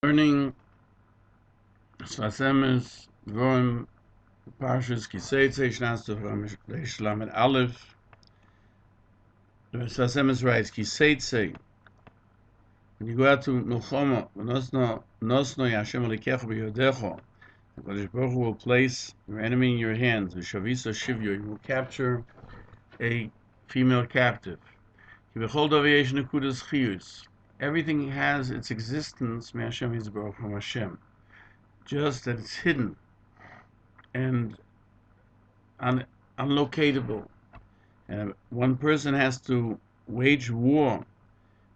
Learning Sfas Emes, Weekly Parsha, Seytzey, Shnas mit Aleph. The Sfas Emes writes, Seytzey, when you go out to Milchama, Nosno Yashem Alikecha b'yodecho, the Kodesh Baruch Hu will place your enemy in your hands. V'shaviso shivyo, you will capture a female captive. Kibechol davar nekudas chiyus. Everything has its existence, Hashem Yisborach, from Hashem. Just that it's hidden and unlocatable. And one person has to wage war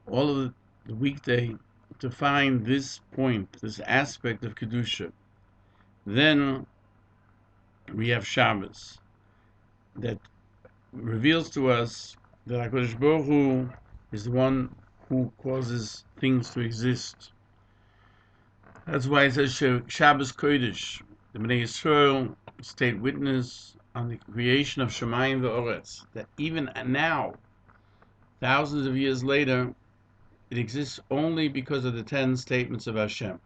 all of the weekday to find this point, this aspect of Kedusha. Then we have Shabbos that reveals to us that HaKadosh Baruch Hu is the one who causes things to exist. That's why it says Shabbos Kodesh. The Bnei Yisrael state witness on the creation of Shemayim v'Oretz, that even now, thousands of years later, it exists only because of the 10 statements of Hashem.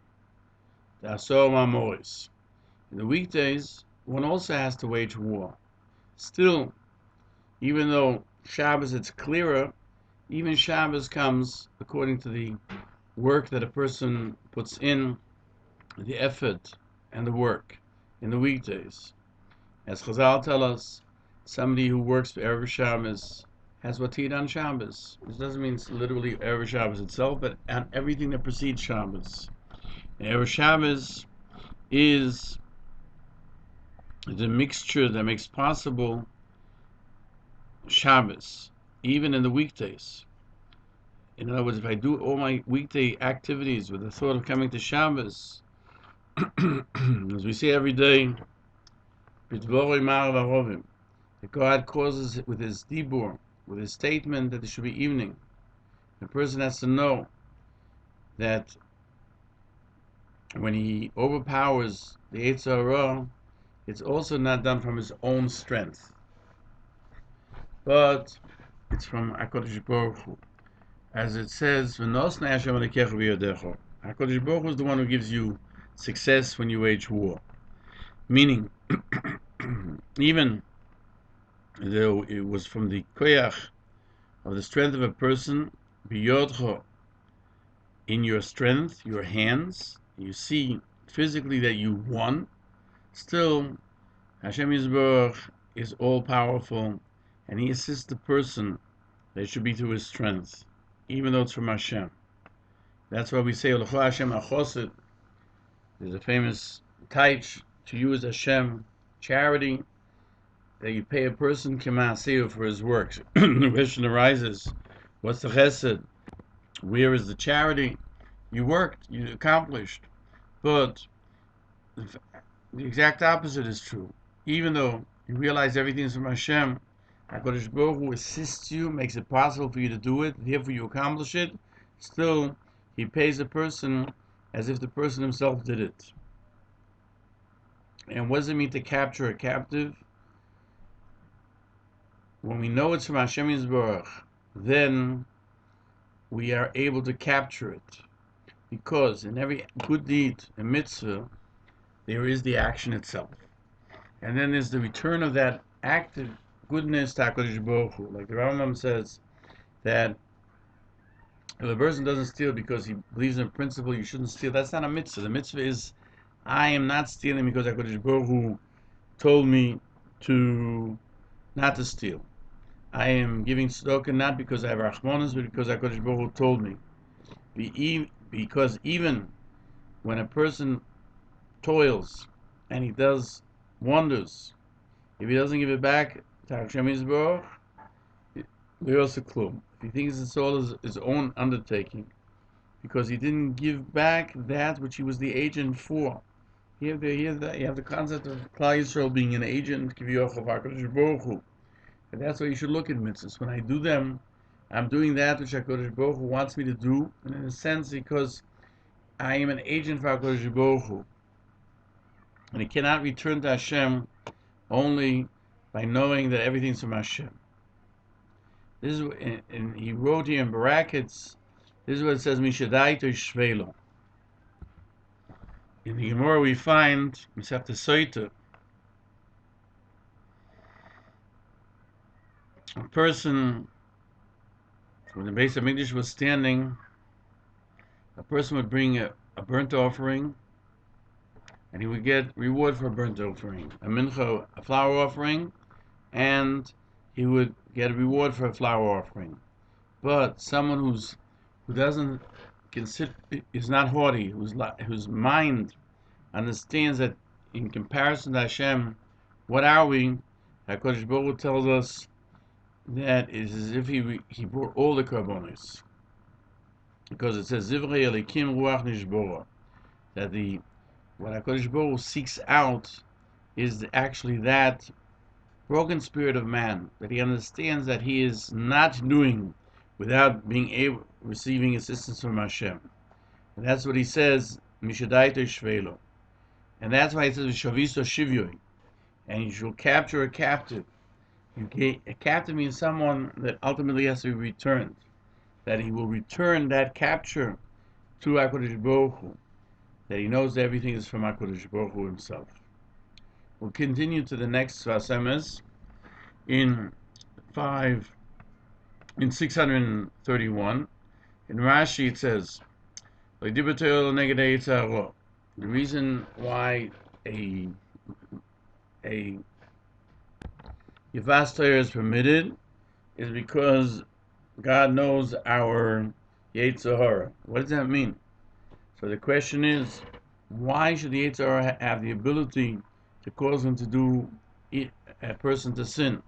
The Asor Ma'amoris. In the weekdays, one also has to wage war. Still, even though Shabbos it's clearer, even Shabbos comes according to the work that a person puts in, the effort and the work in the weekdays. As Chazal tell us, somebody who works for Erev Shabbos has what he did on Shabbos. This doesn't mean literally Erev Shabbos itself, but on everything that precedes Shabbos. And Erev Shabbos is the mixture that makes possible Shabbos, even in the weekdays. In other words, if I do all my weekday activities with the thought of coming to Shabbos, as we say every day, that God causes it with his dibur, with his statement that it should be evening. The person has to know that when he overpowers the Hatorah, it's also not done from his own strength, but it's from HaKadosh Baruch Hu. As it says, HaKadosh Baruch Hu is the one who gives you success when you wage war. Meaning, even though it was from the koyach of the strength of a person, biyodcho, in your strength, your hands, you see physically that you won, still Hashem Yisborach is all powerful, and he assists the person that should be through his strength, even though it's from Hashem. That's why we say L'cho Hashem Achosid. There's a famous taich to use Hashem charity, that you pay a person k'ma'aseh for his works. The question arises, what's the chesed? Where is the charity? You worked, you accomplished. But the exact opposite is true. Even though you realize everything is from Hashem, HaKadosh Baruch Hu assists you, makes it possible for you to do it, therefore you accomplish it, still he pays a person as if the person himself did it. And what does it mean to capture a captive? When we know it's from Hashem Yisborach, then we are able to capture it. Because in every good deed, a mitzvah, there is the action itself. And then there's the return of that active goodness to HaKadosh Baruch Hu. Like the Rambam says, that if a person doesn't steal because he believes in a principle you shouldn't steal, that's not a mitzvah. The mitzvah is, I am not stealing because HaKadosh Baruch Hu told me to not to steal. I am giving tzedakah not because I have rachmanos, but because HaKadosh Baruch Hu told me. Because even when a person toils and he does wonders, if he doesn't give it back to Hashem Yisborach, if he thinks it's all his own undertaking, because he didn't give back that which he was the agent for. You have the concept of Klal Yisrael being an agent of HaKadosh Baruch Hu. And that's why you should look at mitzvahs. When I do them, I'm doing that which HaKadosh Baruch Hu wants me to do, and in a sense, because I am an agent for HaKadosh Baruch Hu. And it cannot return to Hashem only by knowing that everything's from Hashem. This is, and he wrote here in brackets, this is what it says, Mishadai to Shvelo. In the Gemara we find, Sfas Emes, a person, when the base of English was standing, a person would bring a burnt offering, and he would get reward for a burnt offering, a mincha, a flour offering, and he would get a reward for a flour offering. But someone who doesn't consider, is not haughty, whose mind understands that in comparison to Hashem, what are we? HaKadosh Baruch Hu tells us that it is as if he brought all the karbonos, because it says Zivrei Elikim Ruach Nishbora, that what HaKadosh Baruch Hu seeks out is actually that broken spirit of man, that he understands that he is not doing without receiving assistance from Hashem. And that's what he says, Mishadaito Shvelo. And that's why it says Shaviso Shivyoi, and you shall capture a captive. A captive means someone that ultimately has to be returned, that he will return that capture to HaKadosh Baruch Hu, that he knows that everything is from HaKadosh Baruch Hu himself. We'll continue to the next Sfas Emes in 631. In Rashi it says, the reason why a Yevas Torah is permitted is because God knows our Yetzer Hara. What does that mean? So the question is, why should the Yetzer Hara have the ability to cause him to do a person to sin?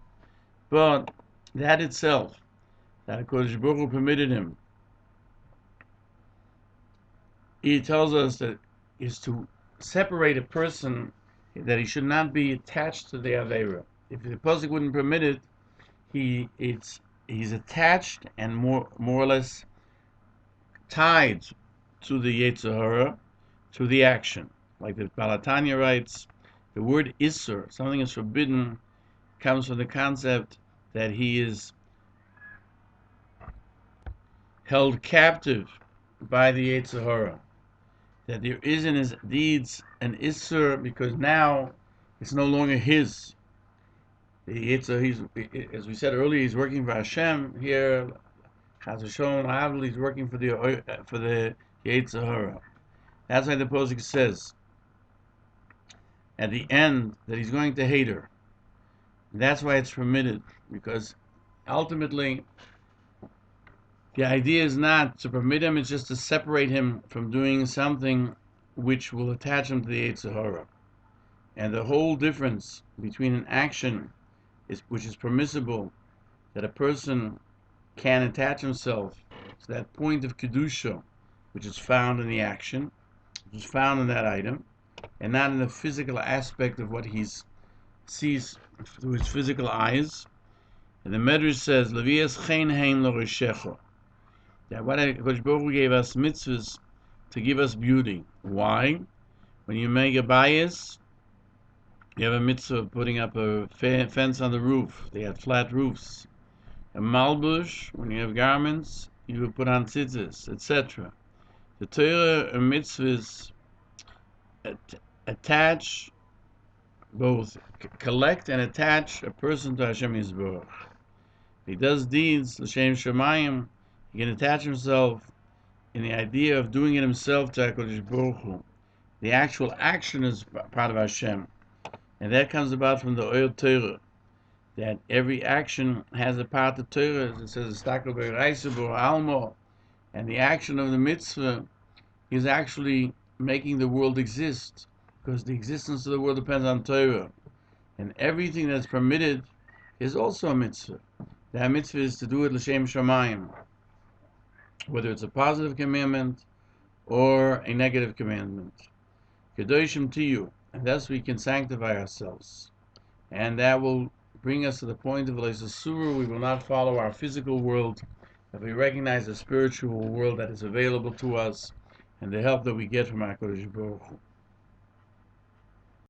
But that itself, that HaKadosh Baruch Hu permitted him, he tells us that is to separate a person, that he should not be attached to the Aveira. If the pasuk wouldn't permit it, he's attached and more or less tied to the Yetzer Hara, to the action. Like the Balatanya writes, the word Isser, something is forbidden, comes from the concept that he is held captive by the Yetzer Hara, that there is in his deeds an Isser, because now it's no longer his. As we said earlier, he's working for Hashem. Here, Chaz v'Sholom, he's working for the Yetzer Hara. That's why the pasuk says at the end that he's going to hate her. That's why it's permitted, because ultimately the idea is not to permit him; it's just to separate him from doing something which will attach him to the Yetzer Hara. And the whole difference between an action which is permissible, that a person can attach himself to that point of kedusha, which is found in the action, which is found in that item, and not in the physical aspect of what he sees through his physical eyes. And the Medrash says, "Levias chen hein lo rishecho," that what HaKadosh Baruch Hu gave us mitzvahs to give us beauty. Why? When you make a bayis, you have a mitzvah of putting up a fence on the roof. They had flat roofs. A malbush, when you have garments, you would put on tzitzis, etc. The Torah and mitzvahs attach, both collect and attach a person to Hashem Yisborach. He does deeds, l'shem shemayim, he can attach himself in the idea of doing it himself to HaKadosh Baruch Hu. The actual action is part of Hashem. And that comes about from the Oil Torah, that every action has a part of Torah. It says, and the action of the mitzvah is actually making the world exist, because the existence of the world depends on Torah. And everything that's permitted is also a mitzvah. That mitzvah is to do it l'shem shamayim, whether it's a positive commandment or a negative commandment. Kedoshim tiyu. And thus we can sanctify ourselves. And that will bring us to the point of Leisasura. We will not follow our physical world, but we recognize the spiritual world that is available to us and the help that we get from HaKadosh Baruch Hu.